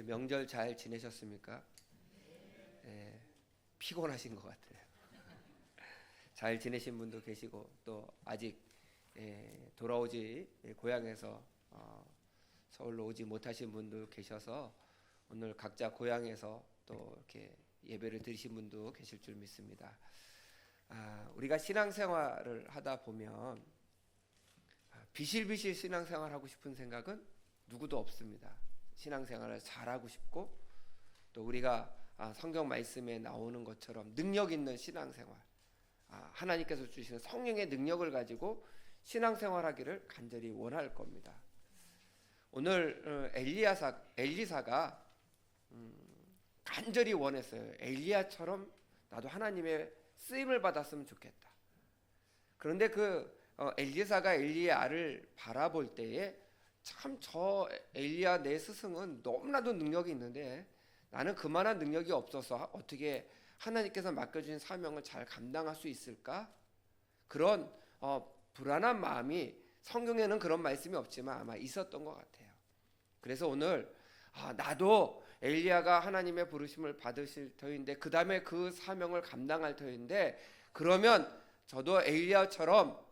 명절 잘 지내셨습니까? 피곤하신 것 같아요. 잘 지내신 분도 계시고 또 아직 돌아오지 고향에서 서울로 오지 못하신 분도 계셔서 오늘 각자 고향에서 또 이렇게 예배를 드리신 분도 계실 줄 믿습니다. 우리가 신앙생활을 하다 보면 비실비실 신앙생활 하고 싶은 생각은 누구도 없습니다. 신앙생활을 잘하고 싶고 또 우리가 성경 말씀에 나오는 것처럼 능력 있는 신앙생활, 하나님께서 주시는 성령의 능력을 가지고 신앙생활하기를 간절히 원할 겁니다. 오늘 엘리사가 간절히 원했어요. 엘리야처럼 나도 하나님의 쓰임을 받았으면 좋겠다. 그런데 엘리사가 엘리야를 바라볼 때에 참 저 엘리야 내 스승은 너무나도 능력이 있는데 나는 그만한 능력이 없어서 어떻게 하나님께서 맡겨주신 사명을 잘 감당할 수 있을까? 그런 불안한 마음이 성경에는 그런 말씀이 없지만 아마 있었던 것 같아요. 그래서 오늘 나도 엘리야가 하나님의 부르심을 받으실 터인데 그 다음에 그 사명을 감당할 터인데 그러면 저도 엘리야처럼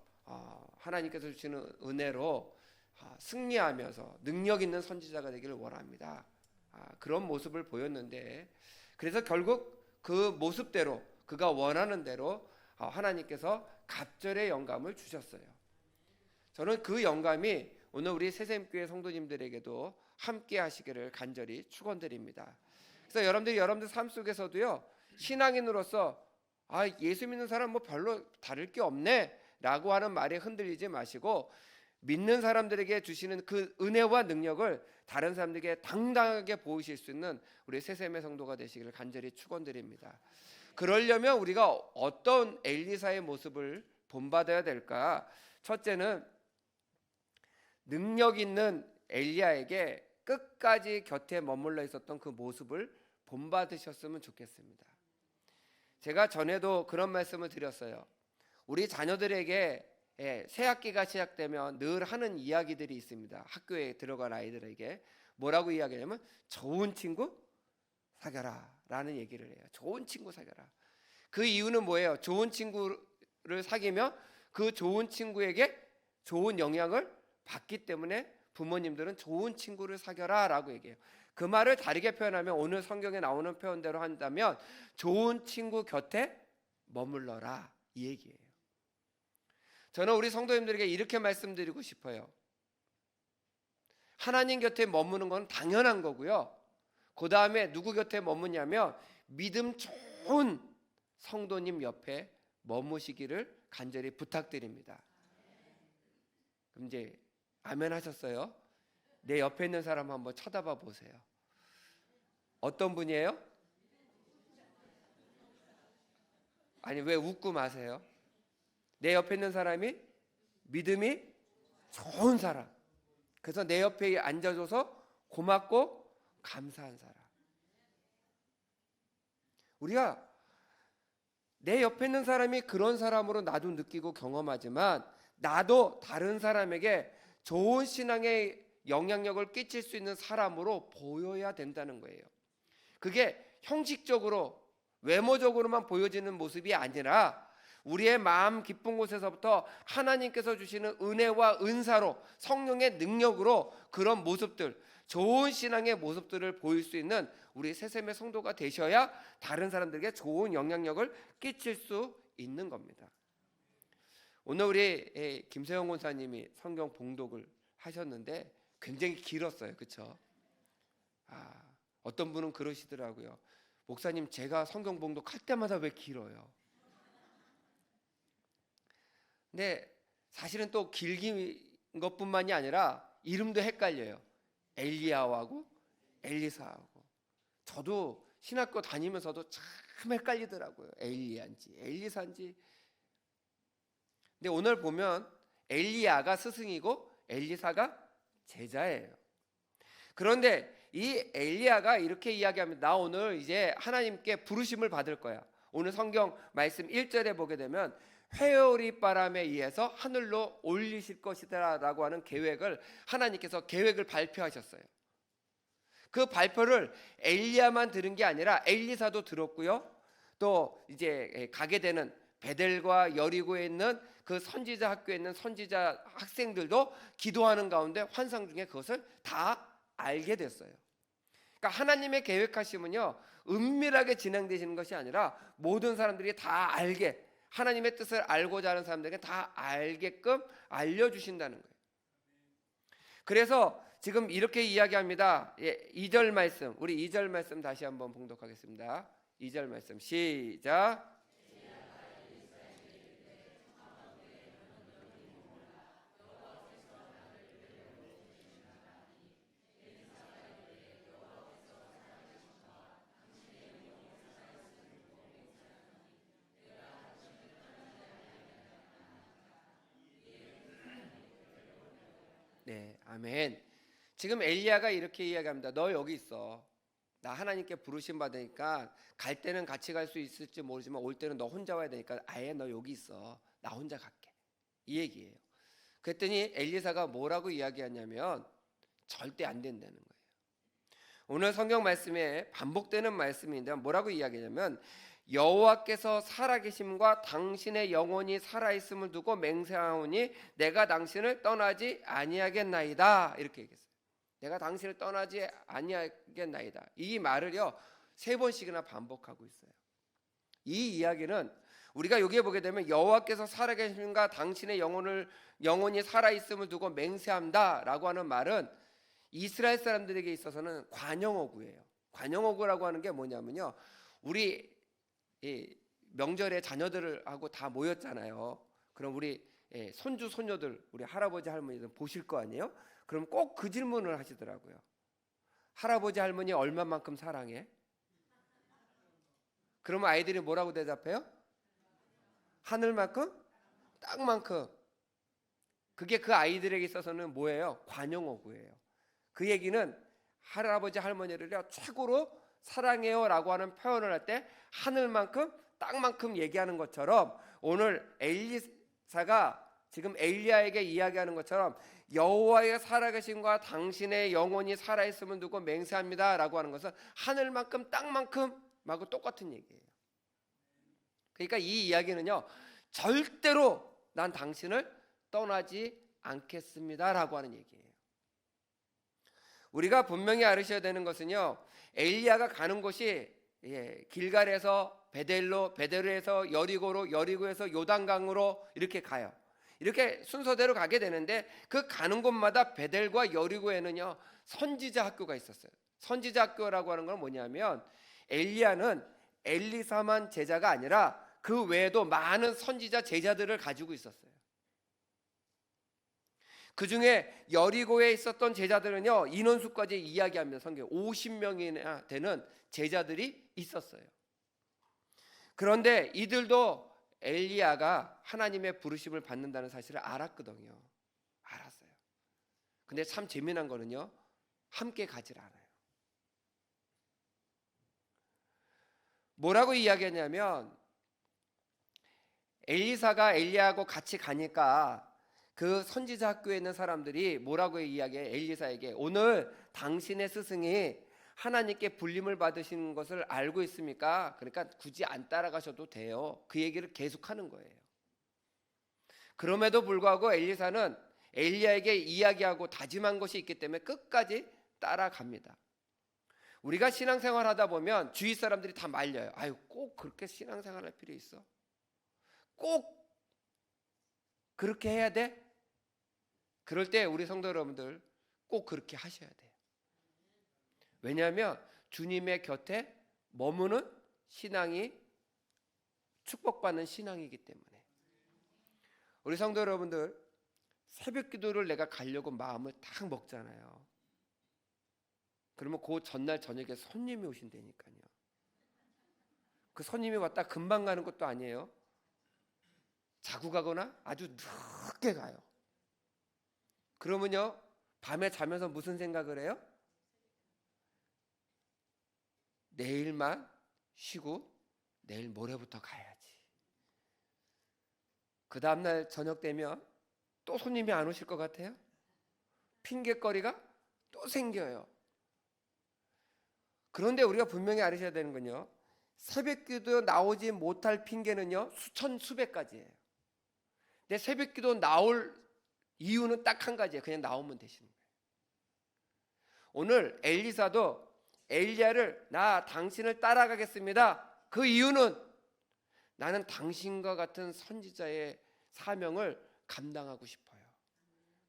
하나님께서 주시는 은혜로 승리하면서 능력 있는 선지자가 되기를 원합니다. 그런 모습을 보였는데 그래서 결국 그 모습대로 그가 원하는 대로 하나님께서 갑절의 영감을 주셨어요. 저는 그 영감이 오늘 우리 새샘교회 성도님들에게도 함께 하시기를 간절히 축원드립니다. 그래서 여러분들 삶 속에서도요 신앙인으로서 예수 믿는 사람 뭐 별로 다를 게 없네 라고 하는 말에 흔들리지 마시고 믿는 사람들에게 주시는 그 은혜와 능력을 다른 사람들에게 당당하게 보이실 수 있는 우리 새샘의 성도가 되시기를 간절히 축원드립니다. 그러려면 우리가 어떤 엘리사의 모습을 본받아야 될까? 첫째는 능력 있는 엘리야에게 끝까지 곁에 머물러 있었던 그 모습을 본받으셨으면 좋겠습니다. 제가 전에도 그런 말씀을 드렸어요. 우리 자녀들에게 새 학기가 시작되면 늘 하는 이야기들이 있습니다. 학교에 들어간 아이들에게 뭐라고 이야기하냐면 좋은 친구 사귀어라 라는 얘기를 해요. 좋은 친구 사귀어라. 그 이유는 뭐예요? 좋은 친구를 사귀면 그 좋은 친구에게 좋은 영향을 받기 때문에 부모님들은 좋은 친구를 사귀어라 라고 얘기해요. 그 말을 다르게 표현하면 오늘 성경에 나오는 표현대로 한다면 좋은 친구 곁에 머물러라 이 얘기예요. 저는 우리 성도님들에게 이렇게 말씀드리고 싶어요. 하나님 곁에 머무는 건 당연한 거고요. 그 다음에 누구 곁에 머무냐면 믿음 좋은 성도님 옆에 머무시기를 간절히 부탁드립니다. 그럼 이제 아멘 하셨어요? 내 옆에 있는 사람 한번 쳐다봐 보세요. 어떤 분이에요? 아니 왜 웃고 마세요? 내 옆에 있는 사람이 믿음이 좋은 사람. 그래서 내 옆에 앉아줘서 고맙고 감사한 사람. 우리가 내 옆에 있는 사람이 그런 사람으로 나도 느끼고 경험하지만 나도 다른 사람에게 좋은 신앙의 영향력을 끼칠 수 있는 사람으로 보여야 된다는 거예요. 그게 형식적으로 외모적으로만 보여지는 모습이 아니라 우리의 마음 깊은 곳에서부터 하나님께서 주시는 은혜와 은사로 성령의 능력으로 그런 모습들, 좋은 신앙의 모습들을 보일 수 있는 우리 새샘의 성도가 되셔야 다른 사람들에게 좋은 영향력을 끼칠 수 있는 겁니다. 오늘 우리 김세영 권사님이 성경 봉독을 하셨는데 굉장히 길었어요. 그렇죠? 어떤 분은 그러시더라고요. 목사님 제가 성경 봉독할 때마다 왜 길어요? 근데 사실은 또 길긴 것뿐만이 아니라 이름도 헷갈려요. 엘리야하고 엘리사하고. 저도 신학교 다니면서도 참 헷갈리더라고요. 엘리야인지 엘리사인지. 근데 오늘 보면 엘리야가 스승이고 엘리사가 제자예요. 그런데 이 엘리야가 이렇게 이야기합니다. 나 오늘 이제 하나님께 부르심을 받을 거야. 오늘 성경 말씀 1절에 보게 되면 회오리 바람에 의해서 하늘로 올리실 것이다 라고 하는 계획을 하나님께서 계획을 발표하셨어요. 그 발표를 엘리야만 들은 게 아니라 엘리사도 들었고요. 또 이제 가게 되는 베델과 여리고에 있는 그 선지자 학교에 있는 선지자 학생들도 기도하는 가운데 환상 중에 그것을 다 알게 됐어요. 그러니까 하나님의 계획하심은요, 은밀하게 진행되시는 것이 아니라 모든 사람들이 다 알게, 하나님의 뜻을 알고자 하는 사람들에게 다 알게끔 알려주신다는 거예요. 그래서 지금 이렇게 이야기합니다. 2절 말씀, 우리 2절 말씀 다시 한번 봉독하겠습니다. 2절 말씀 시작. 네, 아멘. 지금 엘리야가 이렇게 이야기합니다. 너 여기 있어. 나 하나님께 부르심 받으니까 갈 때는 같이 갈 수 있을지 모르지만 올 때는 너 혼자 와야 되니까 아예 너 여기 있어. 나 혼자 갈게. 이 얘기예요. 그랬더니 엘리사가 뭐라고 이야기하냐면 절대 안 된다는 거예요. 오늘 성경 말씀에 반복되는 말씀인데 뭐라고 이야기하냐면 여호와께서 살아계심과 당신의 영혼이 살아있음을 두고 맹세하오니 내가 당신을 떠나지 아니하겠나이다. 이렇게 얘기했어요. 내가 당신을 떠나지 아니하겠나이다. 이 말을요 3번씩이나 반복하고 있어요. 이 이야기는 우리가 여기에 보게 되면 여호와께서 살아계심과 당신의 영혼이 살아있음을 두고 맹세한다라고 하는 말은 이스라엘 사람들에게 있어서는 관용어구예요. 관용어구라고 하는 게 뭐냐면요, 우리 이 명절에 자녀들하고 다 모였잖아요. 그럼 우리 손주 손녀들, 우리 할아버지 할머니들 보실 거 아니에요? 그럼 꼭 그 질문을 하시더라고요. 할아버지 할머니 얼마만큼 사랑해? 그러면 아이들이 뭐라고 대답해요? 하늘만큼? 땅만큼. 그게 그 아이들에게 있어서는 뭐예요? 관용어구예요. 그 얘기는 할아버지 할머니를 최고로 사랑해요 라고 하는 표현을 할 때 하늘만큼 땅만큼 얘기하는 것처럼 오늘 엘리사가 지금 엘리야에게 이야기하는 것처럼 여호와의 살아계심과 당신의 영혼이 살아있음을 두고 맹세합니다 라고 하는 것은 하늘만큼 땅만큼 하고 똑같은 얘기예요. 그러니까 이 이야기는요 절대로 난 당신을 떠나지 않겠습니다 라고 하는 얘기예요. 우리가 분명히 알으셔야 되는 것은요, 엘리야가 가는 곳이 길갈에서 베델로, 베델에서 여리고로, 여리고에서 요단강으로 이렇게 가요. 이렇게 순서대로 가게 되는데 그 가는 곳마다 베델과 여리고에는요 선지자 학교가 있었어요. 선지자 학교라고 하는 건 뭐냐면 엘리야는 엘리사만 제자가 아니라 그 외에도 많은 선지자 제자들을 가지고 있었어요. 그 중에 여리고에 있었던 제자들은요 인원수까지 이야기합니다. 성경 50명이나 되는 제자들이 있었어요. 그런데 이들도 엘리야가 하나님의 부르심을 받는다는 사실을 알았거든요. 알았어요. 근데 참 재미난 거는요 함께 가질 않아요. 뭐라고 이야기하냐면 엘리사가 엘리야하고 같이 가니까 그 선지자 학교에 있는 사람들이 뭐라고 이야기해? 엘리사에게 오늘 당신의 스승이 하나님께 불림을 받으신 것을 알고 있습니까? 그러니까 굳이 안 따라가셔도 돼요. 그 얘기를 계속하는 거예요. 그럼에도 불구하고 엘리사는 엘리야에게 이야기하고 다짐한 것이 있기 때문에 끝까지 따라갑니다. 우리가 신앙생활 하다 보면 주위 사람들이 다 말려요. 아유 꼭 그렇게 신앙생활 할 필요 있어? 꼭 그렇게 해야 돼? 그럴 때 우리 성도 여러분들 꼭 그렇게 하셔야 돼요. 왜냐하면 주님의 곁에 머무는 신앙이 축복받는 신앙이기 때문에. 우리 성도 여러분들 새벽 기도를 내가 가려고 마음을 딱 먹잖아요. 그러면 그 전날 저녁에 손님이 오신다니까요. 그 손님이 왔다 금방 가는 것도 아니에요. 자고 가거나 아주 늦게 가요. 그러면요 밤에 자면서 무슨 생각을 해요? 내일만 쉬고 내일 모레부터 가야지. 그 다음날 저녁 되면 또 손님이 안 오실 것 같아요? 핑계거리가 또 생겨요. 그런데 우리가 분명히 알으셔야 되는 건요, 새벽기도 나오지 못할 핑계는요 수천 수백 가지예요. 근데 새벽기도 나올 이유는 딱 한 가지예요. 그냥 나오면 되시는 거예요. 오늘 엘리사도 엘리야를 나 당신을 따라가겠습니다. 그 이유는 나는 당신과 같은 선지자의 사명을 감당하고 싶어요.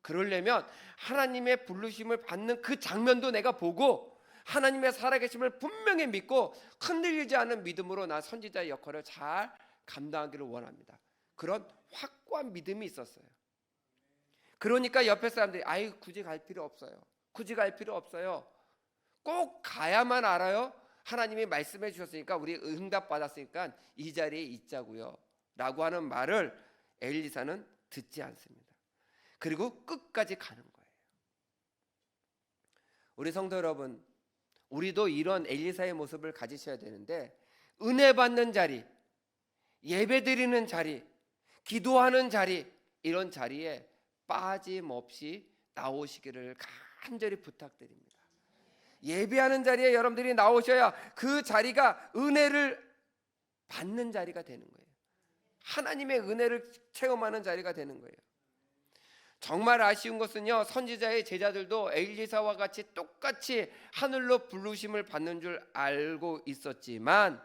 그러려면 하나님의 부르심을 받는 그 장면도 내가 보고 하나님의 살아계심을 분명히 믿고 흔들리지 않은 믿음으로 나 선지자의 역할을 잘 감당하기를 원합니다. 그런 확고한 믿음이 있었어요. 그러니까 옆에 사람들이 아이 굳이 갈 필요 없어요. 굳이 갈 필요 없어요. 꼭 가야만 알아요. 하나님이 말씀해 주셨으니까 우리 응답 받았으니까 이 자리에 있자고요 라고 하는 말을 엘리사는 듣지 않습니다. 그리고 끝까지 가는 거예요. 우리 성도 여러분, 우리도 이런 엘리사의 모습을 가지셔야 되는데, 은혜 받는 자리, 예배 드리는 자리, 기도하는 자리, 이런 자리에 빠짐없이 나오시기를 간절히 부탁드립니다. 예배하는 자리에 여러분들이 나오셔야 그 자리가 은혜를 받는 자리가 되는 거예요. 하나님의 은혜를 체험하는 자리가 되는 거예요. 정말 아쉬운 것은요, 선지자의 제자들도 엘리사와 같이 똑같이 하늘로 부르심을 받는 줄 알고 있었지만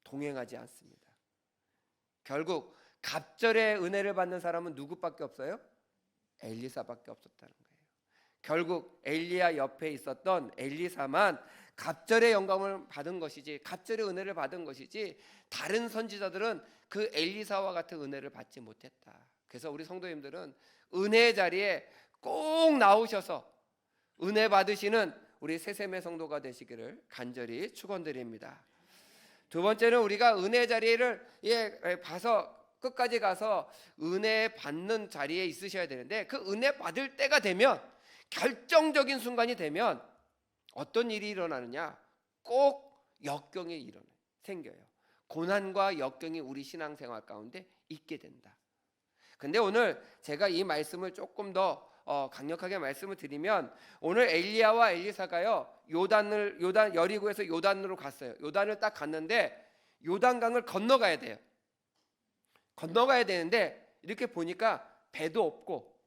동행하지 않습니다. 결국 갑절의 은혜를 받는 사람은 누구밖에 없어요? 엘리사밖에 없었다는 거예요. 결국 엘리야 옆에 있었던 엘리사만 갑절의 영광을 받은 것이지, 갑절의 은혜를 받은 것이지, 다른 선지자들은 그 엘리사와 같은 은혜를 받지 못했다. 그래서 우리 성도님들은 은혜의 자리에 꼭 나오셔서 은혜 받으시는 우리 세세매 성도가 되시기를 간절히 축원드립니다. 두 번째는 우리가 은혜 자리를 봐서 끝까지 가서 은혜 받는 자리에 있으셔야 되는데, 그 은혜 받을 때가 되면, 결정적인 순간이 되면 어떤 일이 일어나느냐? 꼭 역경이 생겨요. 고난과 역경이 우리 신앙생활 가운데 있게 된다. 근데 오늘 제가 이 말씀을 조금 더 강력하게 말씀을 드리면, 오늘 엘리야와 엘리사가요 요단 여리고에서 요단으로 갔어요. 요단을 딱 갔는데 요단강을 건너가야 돼요. 건너가야 되는데 이렇게 보니까 배도 없고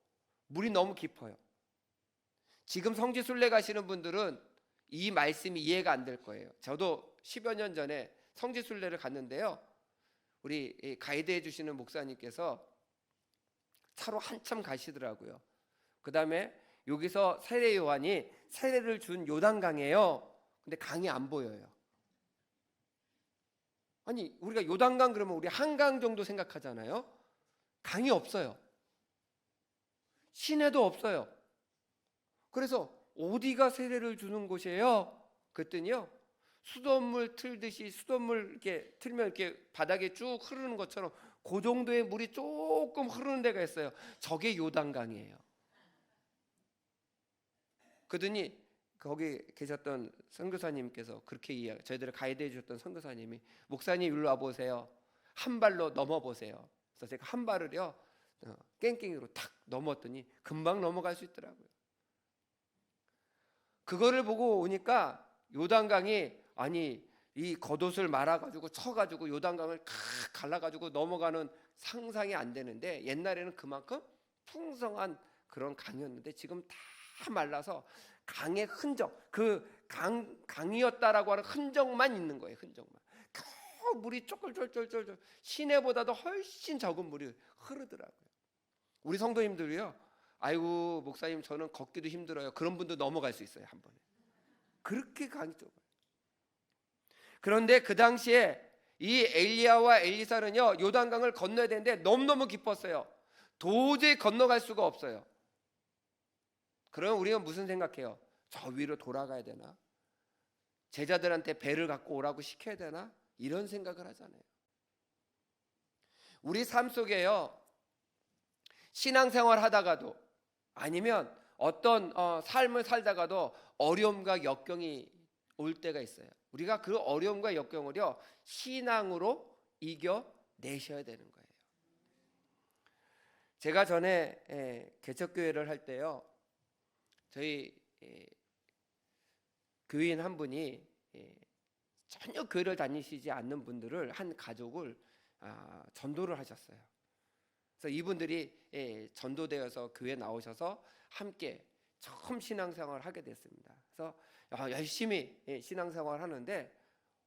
물이 너무 깊어요. 지금 성지순례 가시는 분들은 이 말씀이 이해가 안 될 거예요. 저도 10여 년 전에 성지순례를 갔는데요, 우리 가이드 해주시는 목사님께서 차로 한참 가시더라고요. 그 다음에 여기서 세례 요한이 세례를 준 요단강이에요. 근데 강이 안 보여요. 아니, 우리가 요단강 그러면 우리 한강 정도 생각하잖아요. 강이 없어요. 시내도 없어요. 그래서 어디가 세례를 주는 곳이에요? 그랬더니요, 수돗물 틀듯이, 수돗물 이렇게 틀면 이렇게 바닥에 쭉 흐르는 것처럼 그 정도의 물이 조금 흐르는 데가 있어요. 저게 요단강이에요. 그러더니 거기 계셨던 선교사님께서 그렇게 저희들을 가이드해 주셨던 선교사님이, 목사님 일로 와 보세요. 한 발로 넘어 보세요. 그래서 제가 한 발을요 깽깽이로 탁 넘었더니 금방 넘어갈 수 있더라고요. 그거를 보고 오니까 요단강이, 아니 이 겉옷을 말아가지고 쳐가지고 요단강을 갈라가지고 넘어가는 상상이 안 되는데, 옛날에는 그만큼 풍성한 그런 강이었는데 지금 다 말라서 강의 흔적, 그 강이었다라고 하는 흔적만 있는 거예요. 흔적만. 그 물이 쫄쫄쫄쫄 시내보다도 훨씬 적은 물이 흐르더라고요. 우리 성도님들이요, 아이고 목사님 저는 걷기도 힘들어요, 그런 분도 넘어갈 수 있어요, 한 번에. 그렇게 강이 좁아요. 그런데 그 당시에 이 엘리야와 엘리사는요 요단강을 건너야 되는데 너무너무 깊었어요. 도저히 건너갈 수가 없어요. 그럼 우리가 무슨 생각해요? 저 위로 돌아가야 되나? 제자들한테 배를 갖고 오라고 시켜야 되나? 이런 생각을 하잖아요. 우리 삶 속에요, 신앙생활 하다가도 아니면 어떤 삶을 살다가도 어려움과 역경이 올 때가 있어요. 우리가 그 어려움과 역경을요 신앙으로 이겨내셔야 되는 거예요. 제가 전에 개척교회를 할 때요, 저희 교인 한 분이 전혀 교회를 다니시지 않는 분들을 한 가족을 전도를 하셨어요. 그래서 이분들이 전도되어서 교회 나오셔서 함께 처음 신앙생활을 하게 됐습니다. 그래서 열심히 신앙생활을 하는데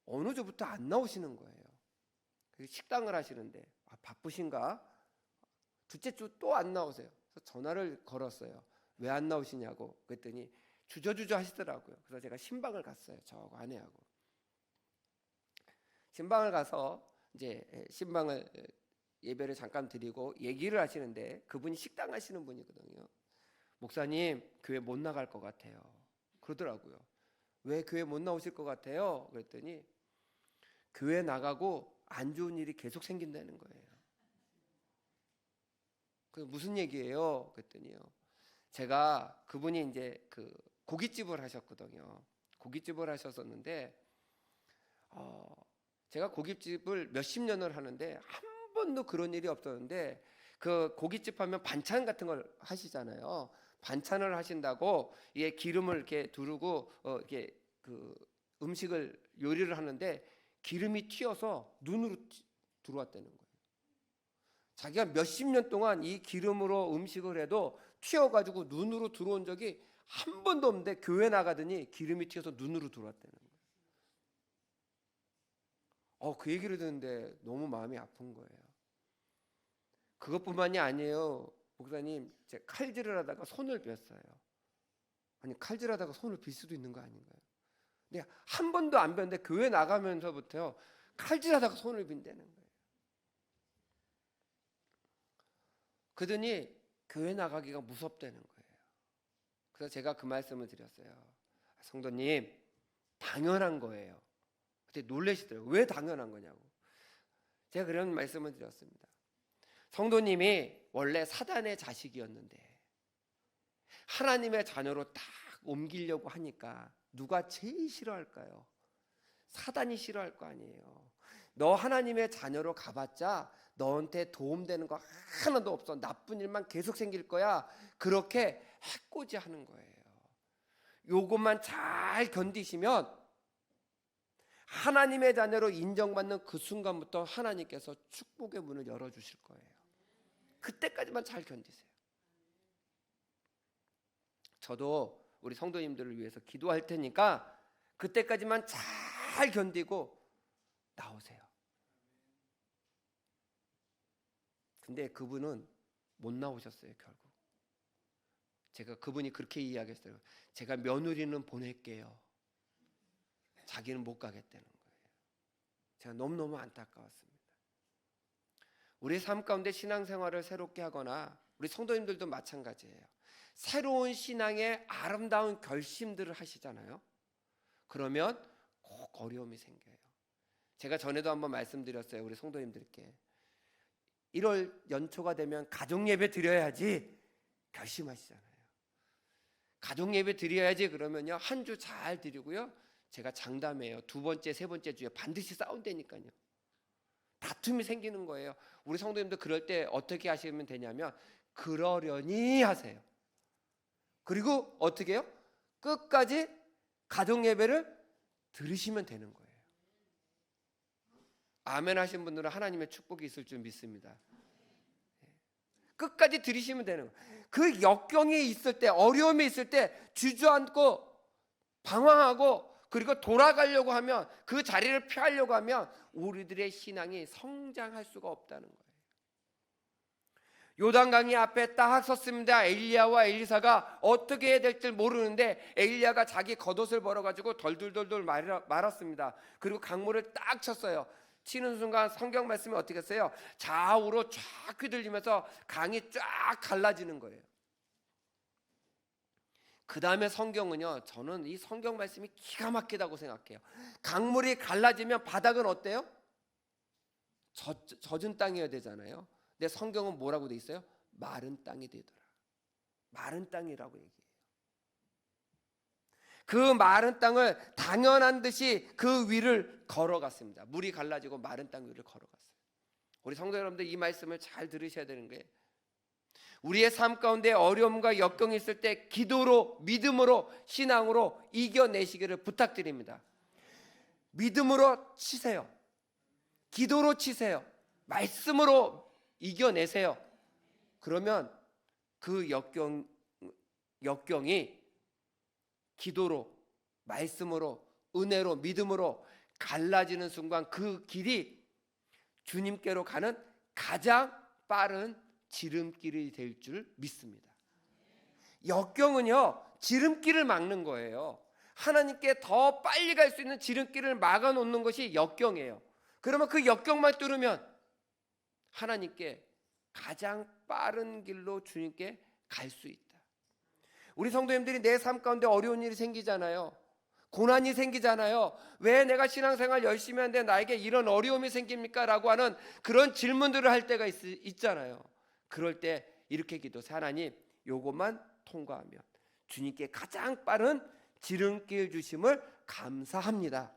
어느 주부터 안 나오시는 거예요. 식당을 하시는데 바쁘신가? 둘째 주 또 안 나오세요. 그래서 전화를 걸었어요. 왜 안 나오시냐고. 그랬더니 주저주저 하시더라고요. 그래서 제가 신방을 갔어요. 저하고 아내하고. 신방을 가서 이제 신방을 예배를 잠깐 드리고 얘기를 하시는데 그분이 식당 하시는 분이거든요. 목사님, 교회 못 나갈 것 같아요. 그러더라고요. 왜 교회 못 나오실 것 같아요? 그랬더니 교회 나가고 안 좋은 일이 계속 생긴다는 거예요. 그 무슨 얘기예요? 그랬더니요. 제가 그분이 이제 그 고깃집을 하셨거든요. 고깃집을 하셨었는데 제가 고깃집을 몇십 년을 하는데 한 번도 그런 일이 없었는데 그 고깃집 하면 반찬 같은 걸 하시잖아요. 반찬을 하신다고 예 기름을 이렇게 두르고 이렇게 그 음식을 요리를 하는데 기름이 튀어서 눈으로 들어왔다는 거예요. 자기가 몇십 년 동안 이 기름으로 음식을 해도 튀어가지고 눈으로 들어온 적이 한 번도 없는데 교회 나가더니 기름이 튀어서 눈으로 들어왔다는 거예요. 그 얘기를 듣는데 너무 마음이 아픈 거예요. 그것뿐만이 아니에요. 목사님, 제가 칼질을 하다가 손을 뱄어요. 아니 칼질하다가 손을 빌 수도 있는 거 아닌가요? 근데 한 번도 안 뵀는데 교회 나가면서부터 칼질하다가 손을 빈다는 거예요. 그러더니 교회 나가기가 무섭다는 거예요. 그래서 제가 그 말씀을 드렸어요. 성도님, 당연한 거예요. 그때 놀라시더라고요. 왜 당연한 거냐고. 제가 그런 말씀을 드렸습니다. 성도님이 원래 사단의 자식이었는데 하나님의 자녀로 딱 옮기려고 하니까 누가 제일 싫어할까요? 사단이 싫어할 거 아니에요. 너 하나님의 자녀로 가봤자 너한테 도움되는 거 하나도 없어. 나쁜 일만 계속 생길 거야. 그렇게 해코지하는 거예요. 요것만 잘 견디시면 하나님의 자녀로 인정받는 그 순간부터 하나님께서 축복의 문을 열어주실 거예요. 그때까지만 잘 견디세요. 저도 우리 성도님들을 위해서 기도할 테니까 그때까지만 잘 견디고 나오세요. 근데 그분은 못 나오셨어요. 결국 제가 그분이 그렇게 이야기했어요. 제가 며느리는 보낼게요. 자기는 못 가겠다는 거예요. 제가 너무너무 안타까웠습니다. 우리 삶 가운데 신앙생활을 새롭게 하거나 우리 성도님들도 마찬가지예요. 새로운 신앙의 아름다운 결심들을 하시잖아요. 그러면 꼭 어려움이 생겨요. 제가 전에도 한번 말씀드렸어요. 우리 성도님들께 1월 연초가 되면 가족예배 드려야지 결심하시잖아요. 가족예배 드려야지 그러면요 한 주 잘 드리고요 제가 장담해요. 두 번째, 세 번째 주에 반드시 싸운다니까요. 다툼이 생기는 거예요. 우리 성도님들 그럴 때 어떻게 하시면 되냐면 그러려니 하세요. 그리고 어떻게 해요? 끝까지 가정예배를 들으시면 되는 거예요. 아멘 하신 분들은 하나님의 축복이 있을 줄 믿습니다. 끝까지 들으시면 되는 거예요. 그 역경이 있을 때, 어려움이 있을 때 주저앉고 방황하고 그리고 돌아가려고 하면 그 자리를 피하려고 하면 우리들의 신앙이 성장할 수가 없다는 거예요. 요단강이 앞에 딱 섰습니다. 엘리야와 엘리사가 어떻게 해야 될지 모르는데 엘리야가 자기 겉옷을 벌어가지고 덜덜덜덜 말았습니다. 그리고 강물을 딱 쳤어요. 치는 순간 성경 말씀이 어떻게 했어요? 좌우로 쫙 휘둘리면서 강이 쫙 갈라지는 거예요. 그 다음에 성경은요, 저는 이 성경 말씀이 기가 막히다고 생각해요. 강물이 갈라지면 바닥은 어때요? 젖은 땅이어야 되잖아요. 근데 성경은 뭐라고 돼 있어요? 마른 땅이 되더라. 마른 땅이라고 얘기해요. 그 마른 땅을 당연한 듯이 그 위를 걸어갔습니다. 물이 갈라지고 마른 땅 위를 걸어갔어요. 우리 성도 여러분들 이 말씀을 잘 들으셔야 되는 게 우리의 삶 가운데 어려움과 역경이 있을 때 기도로, 믿음으로, 신앙으로 이겨내시기를 부탁드립니다. 믿음으로 치세요. 기도로 치세요. 말씀으로 이겨내세요. 그러면 그 역경이 기도로, 말씀으로, 은혜로, 믿음으로 갈라지는 순간 그 길이 주님께로 가는 가장 빠른 지름길이 될 줄 믿습니다. 역경은요, 지름길을 막는 거예요. 하나님께 더 빨리 갈 수 있는 지름길을 막아 놓는 것이 역경이에요. 그러면 그 역경만 뚫으면 하나님께 가장 빠른 길로 주님께 갈 수 있다. 우리 성도님들이 내 삶 가운데 어려운 일이 생기잖아요. 고난이 생기잖아요. 왜 내가 신앙생활 열심히 하는데 나에게 이런 어려움이 생깁니까? 라고 하는 그런 질문들을 할 때가 있잖아요. 그럴 때 이렇게 기도해. 하나님, 요것만 통과하면 주님께 가장 빠른 지름길 주심을 감사합니다.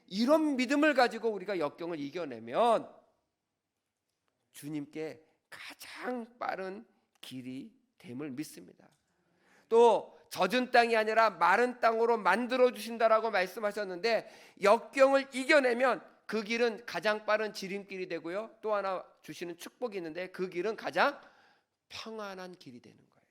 이런 믿음을 가지고 우리가 역경을 이겨내면 주님께 가장 빠른 길이 됨을 믿습니다. 또 젖은 땅이 아니라 마른 땅으로 만들어 주신다라고 말씀하셨는데, 역경을 이겨내면 그 길은 가장 빠른 지름길이 되고요, 또 하나 주시는 축복이 있는데 그 길은 가장 평안한 길이 되는 거예요.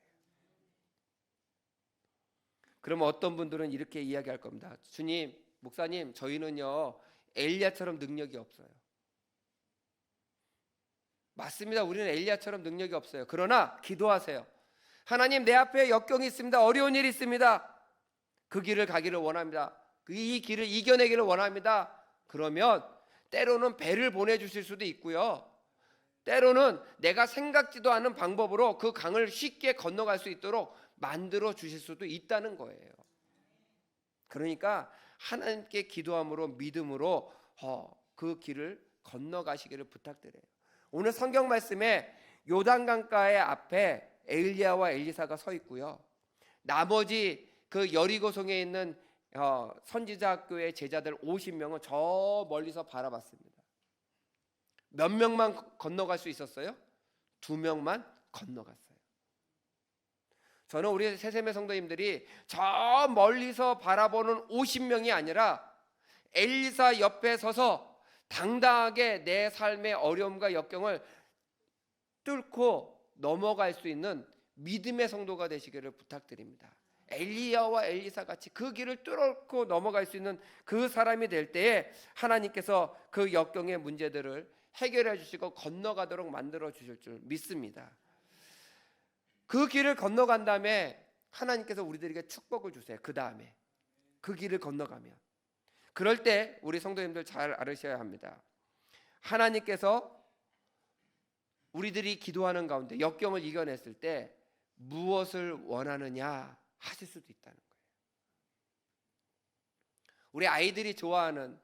그러면 어떤 분들은 이렇게 이야기할 겁니다. 주님, 목사님, 저희는요 엘리야처럼 능력이 없어요. 맞습니다. 우리는 엘리야처럼 능력이 없어요. 그러나 기도하세요. 하나님, 내 앞에 역경이 있습니다. 어려운 일이 있습니다. 그 길을 가기를 원합니다. 이 길을 이겨내기를 원합니다. 그러면 때로는 배를 보내주실 수도 있고요, 때로는 내가 생각지도 않은 방법으로 그 강을 쉽게 건너갈 수 있도록 만들어 주실 수도 있다는 거예요. 그러니까 하나님께 기도함으로, 믿음으로 그 길을 건너가시기를 부탁드려요. 오늘 성경 말씀에 요단강가의 앞에 엘리야와 엘리사가 서 있고요, 나머지 그 여리고성에 있는 선지자 학교의 제자들 50명은 저 멀리서 바라봤습니다. 몇 명만 건너갈 수 있었어요? 2명만 건너갔어요. 저는 우리 새샘의 성도님들이 저 멀리서 바라보는 50명이 아니라 엘리사 옆에 서서 당당하게 내 삶의 어려움과 역경을 뚫고 넘어갈 수 있는 믿음의 성도가 되시기를 부탁드립니다. 엘리야와 엘리사 같이 그 길을 뚫고 넘어갈 수 있는 그 사람이 될 때에 하나님께서 그 역경의 문제들을 해결해 주시고 건너가도록 만들어 주실 줄 믿습니다. 그 길을 건너간 다음에 하나님께서 우리들에게 축복을 주세요. 그 다음에 그 길을 건너가면, 그럴 때 우리 성도님들 잘 알으셔야 합니다. 하나님께서 우리들이 기도하는 가운데 역경을 이겨냈을 때 무엇을 원하느냐 하실 수도 있다는 거예요. 우리 아이들이 좋아하는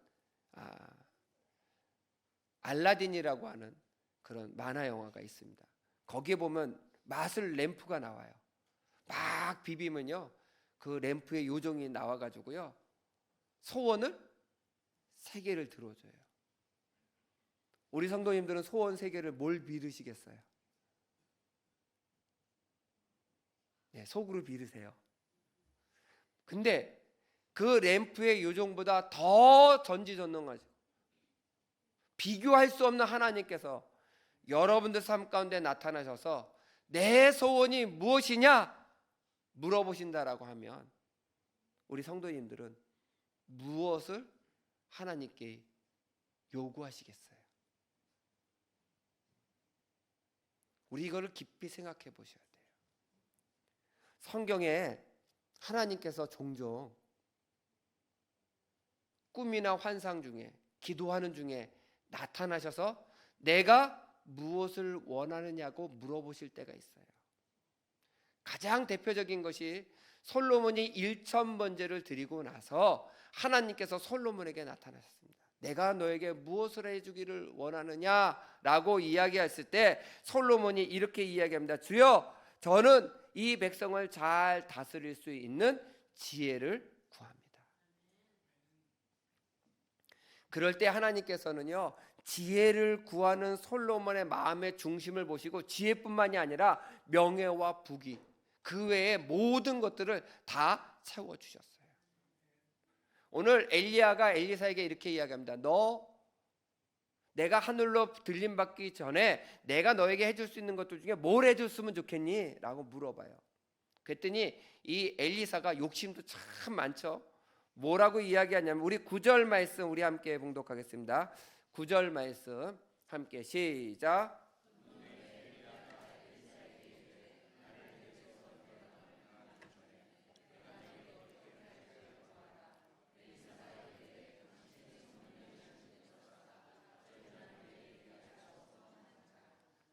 알라딘이라고 하는 그런 만화 영화가 있습니다. 거기에 보면 마술 램프가 나와요. 막 비비면요, 그 램프에 요정이 나와가지고요, 소원을 3개를 들어줘요. 우리 성도님들은 소원 3개를 뭘 빌으시겠어요? 네, 속으로 빌으세요. 근데 그 램프의 요정보다 더 전지전능하죠. 비교할 수 없는 하나님께서 여러분들 삶 가운데 나타나셔서 내 소원이 무엇이냐 물어보신다라고 하면 우리 성도님들은 무엇을 하나님께 요구하시겠어요? 우리 이거를 깊이 생각해 보셔야 돼요. 성경에 하나님께서 종종 꿈이나 환상 중에, 기도하는 중에 나타나셔서 내가 무엇을 원하느냐고 물어보실 때가 있어요. 가장 대표적인 것이 솔로몬이 1,000번제를 드리고 나서 하나님께서 솔로몬에게 나타나셨습니다. 내가 너에게 무엇을 해주기를 원하느냐라고 이야기했을 때 솔로몬이 이렇게 이야기합니다. 주여, 저는 이 백성을 잘 다스릴 수 있는 지혜를 구합니다. 그럴 때 하나님께서는요, 지혜를 구하는 솔로몬의 마음의 중심을 보시고 지혜뿐만이 아니라 명예와 부귀 그 외의 모든 것들을 다 채워주셨어요. 오늘 엘리야가 엘리사에게 이렇게 이야기합니다. 너 내가 하늘로 들림받기 전에 내가 너에게 해줄 수 있는 것들 중에 뭘 해줬으면 좋겠니? 라고 물어봐요. 그랬더니 이 엘리사가 욕심도 참 많죠. 뭐라고 이야기하냐면 우리 9절 말씀 우리 함께 봉독하겠습니다. 9절 말씀 함께 시작.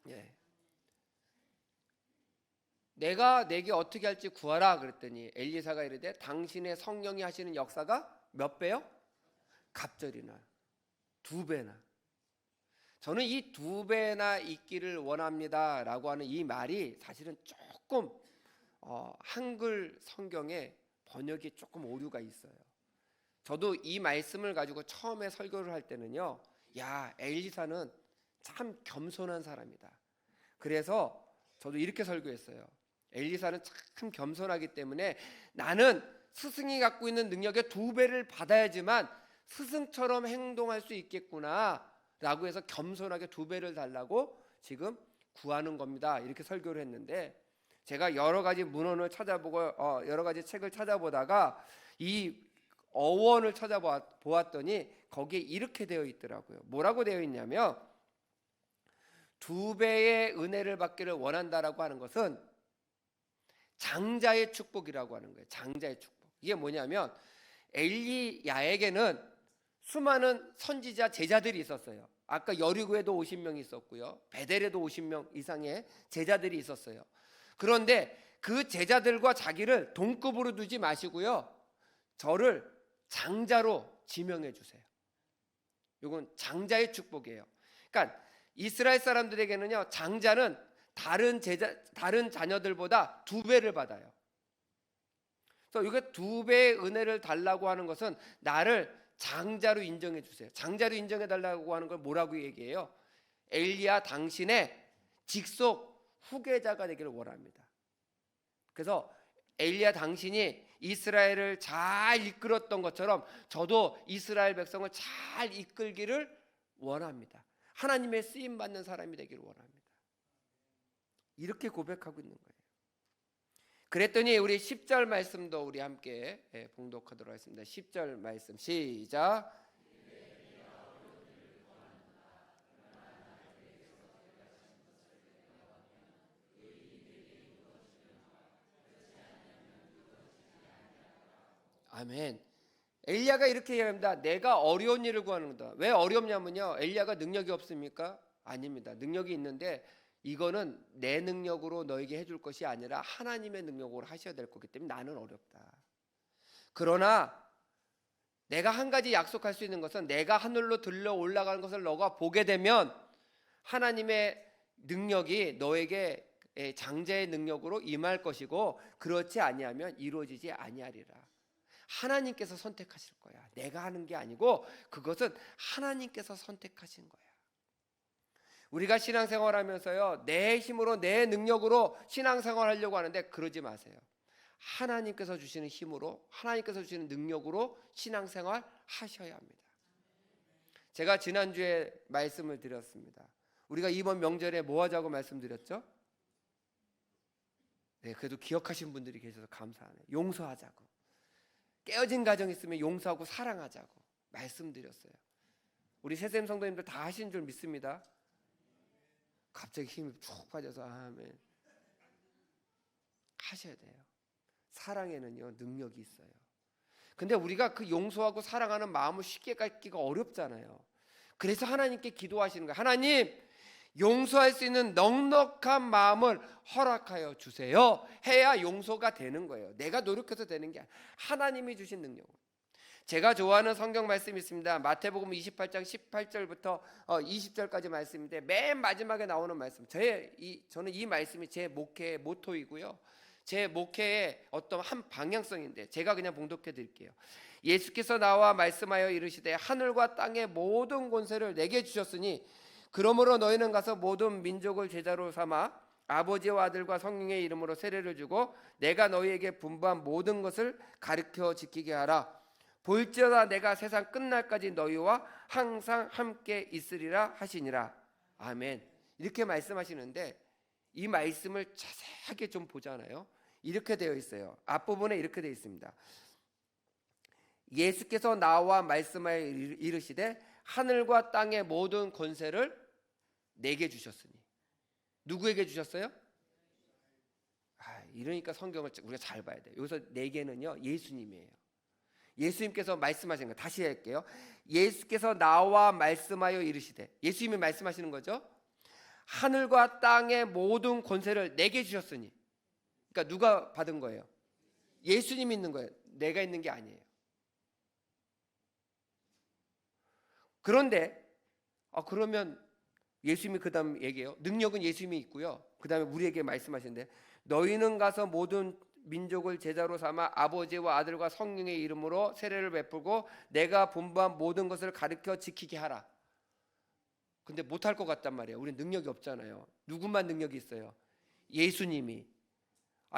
예. 내가 내게 어떻게 할지 구하라 그랬더니 엘리사가 이르되 당신의 성령이 하시는 역사가 몇 배요? 갑절이나 2배나. 저는 이 2배나 있기를 원합니다 라고 하는 이 말이 사실은 조금 한글 성경에 번역이 조금 오류가 있어요. 저도 이 말씀을 가지고 처음에 설교를 할 때는요, 야, 엘리사는 참 겸손한 사람이다. 그래서 저도 이렇게 설교했어요. 엘리사는 참 겸손하기 때문에 나는 스승이 갖고 있는 능력의 2배를 받아야지만 스승처럼 행동할 수 있겠구나 라고 해서 겸손하게 2배를 달라고 지금 구하는 겁니다. 이렇게 설교를 했는데 제가 여러 가지 문헌을 찾아보고 여러 가지 책을 찾아보다가 이 어원을 찾아보았더니 거기에 이렇게 되어 있더라고요. 뭐라고 되어 있냐면 2배의 은혜를 받기를 원한다라고 하는 것은 장자의 축복이라고 하는 거예요. 장자의 축복. 이게 뭐냐면 엘리야에게는 수많은 선지자 제자들이 있었어요. 아까 여리고에도 50명 있었고요. 베델에도 50명 이상의 제자들이 있었어요. 그런데 그 제자들과 자기를 동급으로 두지 마시고요. 저를 장자로 지명해 주세요. 이건 장자의 축복이에요. 그러니까 이스라엘 사람들에게는요, 장자는 다른 자녀들보다 2배를 받아요. 그래서 이게 2배의 은혜를 달라고 하는 것은 나를 장자로 인정해 주세요. 장자로 인정해 달라고 하는 걸 뭐라고 얘기해요? 엘리야 당신의 직속 후계자가 되기를 원합니다. 그래서 엘리야 당신이 이스라엘을 잘 이끌었던 것처럼 저도 이스라엘 백성을 잘 이끌기를 원합니다. 하나님의 쓰임 받는 사람이 되기를 원합니다. 이렇게 고백하고 있는 거예요. 그랬더니 우리 10절 말씀도 우리 함께 봉독하도록 하겠습니다. 10절 말씀 시작. 아멘. 엘리야가 이렇게 얘기합니다. 내가 어려운 일을 구하는 거다. 왜 어렵냐면요, 엘리야가 능력이 없습니까? 아닙니다. 능력이 있는데 이거는 내 능력으로 너에게 해줄 것이 아니라 하나님의 능력으로 하셔야 될 거기 때문에 나는 어렵다. 그러나 내가 한 가지 약속할 수 있는 것은 내가 하늘로 들러 올라가는 것을 너가 보게 되면 하나님의 능력이 너에게 장자의 능력으로 임할 것이고 그렇지 아니하면 이루어지지 아니하리라. 하나님께서 선택하실 거야. 내가 하는 게 아니고 그것은 하나님께서 선택하신 거야. 우리가 신앙생활하면서요, 내 힘으로 내 능력으로 신앙생활하려고 하는데 그러지 마세요. 하나님께서 주시는 힘으로 하나님께서 주시는 능력으로 신앙생활 하셔야 합니다. 제가 지난주에 말씀을 드렸습니다. 우리가 이번 명절에 뭐 하자고 말씀드렸죠? 네, 그래도 기억하신 분들이 계셔서 감사하네요. 용서하자고. 깨어진 가정 있으면 용서하고 사랑하자고 말씀드렸어요. 우리 새샘 성도님들 다 하신 줄 믿습니다. 갑자기 힘이 쭉 빠져서 아멘. 하셔야 돼요. 사랑에는요 능력이 있어요. 근데 우리가 그 용서하고 사랑하는 마음을 쉽게 갖기가 어렵잖아요. 그래서 하나님께 기도하시는 거예요. 하나님, 용서할 수 있는 넉넉한 마음을 허락하여 주세요. 해야 용서가 되는 거예요. 내가 노력해서 되는 게 아니라 하나님이 주신 능력으로. 제가 좋아하는 성경 말씀이 있습니다. 마태복음 28장 18절부터 20절까지 말씀인데 맨 마지막에 나오는 말씀. 저는 이 말씀이 제 목회의 모토이고요. 제 목회의 어떤 한 방향성인데 제가 그냥 봉독해 드릴게요. 예수께서 나와 말씀하여 이르시되 하늘과 땅의 모든 권세를 내게 주셨으니 그러므로 너희는 가서 모든 민족을 제자로 삼아 아버지와 아들과 성령의 이름으로 세례를 주고 내가 너희에게 분부한 모든 것을 가르쳐 지키게 하라. 볼지어다 내가 세상 끝날까지 너희와 항상 함께 있으리라 하시니라. 아멘. 이렇게 말씀하시는데 이 말씀을 자세하게 좀 보잖아요. 이렇게 되어 있어요. 앞부분에 이렇게 되어 있습니다. 예수께서 나와 말씀하여 이르시되 하늘과 땅의 모든 권세를 내게 주셨으니. 누구에게 주셨어요? 이러니까 성경을 우리가 잘 봐야 돼요. 여기서 내게는요 예수님이에요. 예수님께서 말씀하신 거 다시 할게요. 예수께서 나와 말씀하여 이르시되, 예수님이 말씀하시는 거죠. 하늘과 땅의 모든 권세를 내게 주셨으니. 그러니까 누가 받은 거예요? 예수님이 있는 거예요. 내가 있는 게 아니에요. 그런데 그러면 예수님이 그 다음 얘기해요. 능력은 예수님이 있고요. 그 다음에 우리에게 말씀하시는데 너희는 가서 모든 민족을 제자로 삼아 아버지와 아들과 성령의 이름으로 세례를 베풀고 내가 분부한 모든 것을 가르쳐 지키게 하라. 근데 못할 것 같단 말이에요. 우리 능력이 없잖아요. 누구만 능력이 있어요? 예수님이.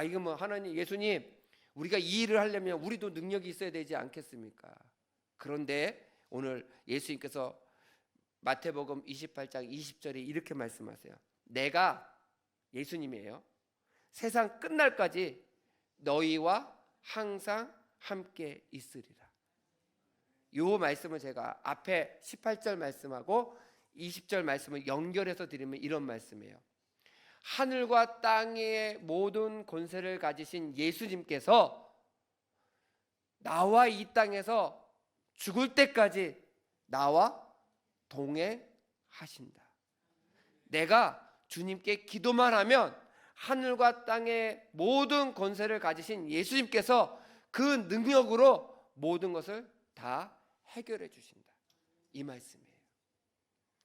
이거 뭐 하나님, 예수님, 우리가 이 일을 하려면 우리도 능력이 있어야 되지 않겠습니까? 그런데 오늘 예수님께서 마태복음 28장 20절에 이렇게 말씀하세요. 내가, 예수님이에요, 세상 끝날까지 너희와 항상 함께 있으리라. 이 말씀을 제가 앞에 18절 말씀하고 20절 말씀을 연결해서 드리면 이런 말씀이에요. 하늘과 땅의 모든 권세를 가지신 예수님께서 나와 이 땅에서 죽을 때까지 나와 동행하신다. 내가 주님께 기도만 하면 하늘과 땅의 모든 권세를 가지신 예수님께서 그 능력으로 모든 것을 다 해결해 주신다. 이 말씀이에요.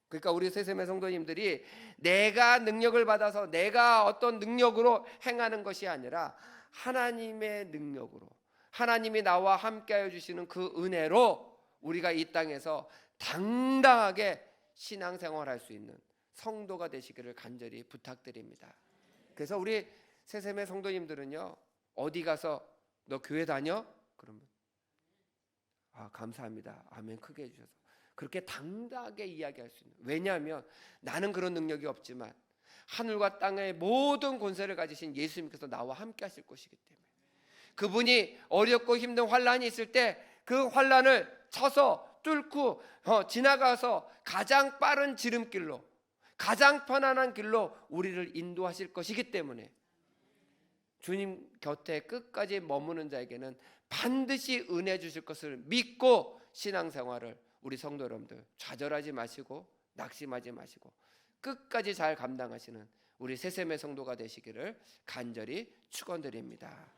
그러니까 우리 세세매 성도님들이 내가 능력을 받아서 내가 어떤 능력으로 행하는 것이 아니라 하나님의 능력으로, 하나님이 나와 함께하여 주시는 그 은혜로 우리가 이 땅에서 당당하게 신앙생활할 수 있는 성도가 되시기를 간절히 부탁드립니다. 그래서 우리 세세매 성도님들은요, 어디 가서 너 교회 다녀? 그러면 감사합니다. 아멘 크게 해주셔서 그렇게 당당하게 이야기할 수 있는. 왜냐하면 나는 그런 능력이 없지만 하늘과 땅의 모든 권세를 가지신 예수님께서 나와 함께 하실 것이기 때문에 그분이 어렵고 힘든 환란이 있을 때 그 환란을 쳐서 뚫고 지나가서 가장 빠른 지름길로, 가장 편안한 길로 우리를 인도하실 것이기 때문에 주님 곁에 끝까지 머무는 자에게는 반드시 은혜 주실 것을 믿고 신앙생활을 우리 성도 여러분들 좌절하지 마시고 낙심하지 마시고 끝까지 잘 감당하시는 우리 세세매 성도가 되시기를 간절히 축원드립니다.